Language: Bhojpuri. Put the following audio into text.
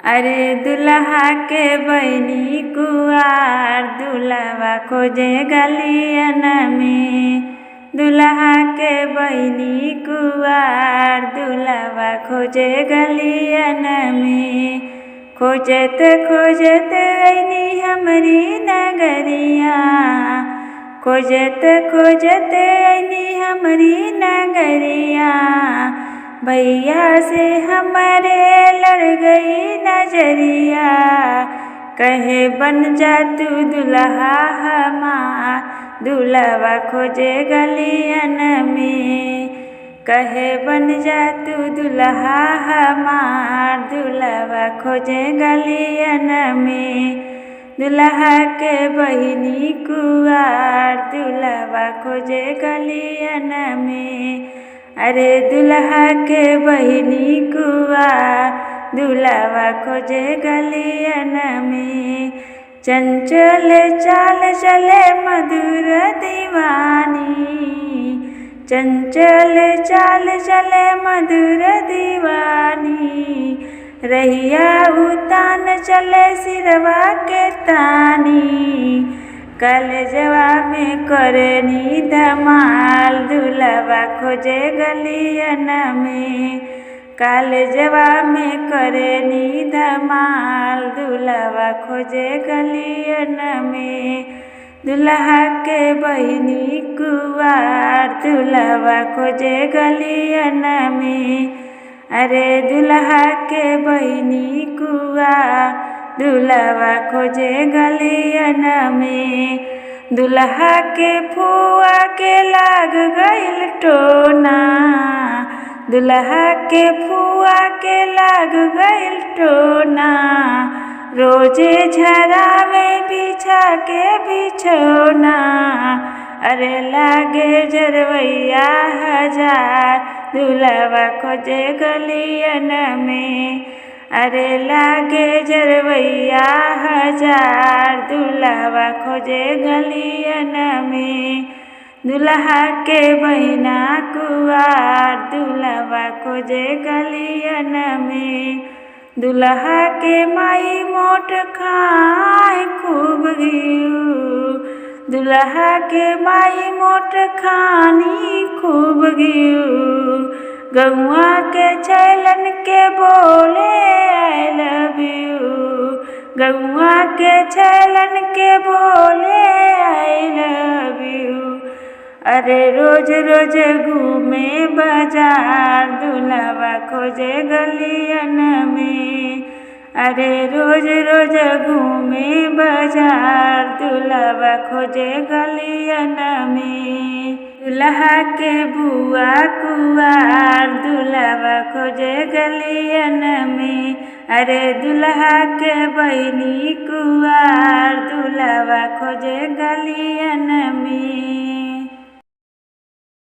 अरे दुल्हा के बहिनी कुआर दुल्हवा खोजे गलियन में। दुल्हा के बहिनी कुआर दुल्हवा खोजे गलियन में। खोजत खोजत अइनी हमरी नगरिया। खोजत खोजत अइनी हमरी नगरिया। भैया से हमारे लड़ गई नजरिया। कहे बन जा तू दुल्हा हमार दुल्हवा खोजे गलियन में। कहे बन जा तू दुल्हा हमार दुल्हवा खोजे गलियन में। दुल्हा के बहिनी कुआर दुल्हवा खोजे गलियन में। अरे दुल्हा के बहिनी कुआर दुल्हवा खोजे गलियन में। चंचल चाल चले मधुर दीवानी। चंचल चाल चले मधुर दीवानी। रहिया उतान चले सिरवा के तानी। कलेजवा में करनी धमाल दुल्हवा खोजे गलियन में। कलेजवा में करनी धमाल दुल्हवा खोजे गलियन में। दुल्हा के बहिनी कुआर दुल्हवा खोजे गलियन में। अरे दुल्हा के बहिनी कुआर दुल्हवा खोजे गलियन में। दुल्हा के फुआ के लाग गइल टोना। दुल्हा के फुआ के लाग गइल टोना। रोजे झरावे बिछा के बिछौना। अरे लागे जरवैया हजार दुल्हवा खोजे गलियन में। अरे लागे जरवैया हजार दुल्हवा खोजे गलियन में। दुल्हा के बहिना कुआर दुल्हवा खोजे गलियन में। दुल्हा के माई मोट खाए खूब घिउ। दुल्हा के माई मोट खानी खूब घिउ। गौआ के छैलन के बोले आई लव यू। गौआ के छैलन के बोले आई लव यू। अरे रोज रोज घूमे बाजार दुल्हवा खोजे गलियन में। अरे रोज रोज घूमे बाजार दुल्हवा खोजे गलियन में। दुल्हा के बुआ कुआर दुल्हवा खोजे गलियन में। अरे दुल्हा के बहिनी कुआर दुल्हवा खोजे गलियन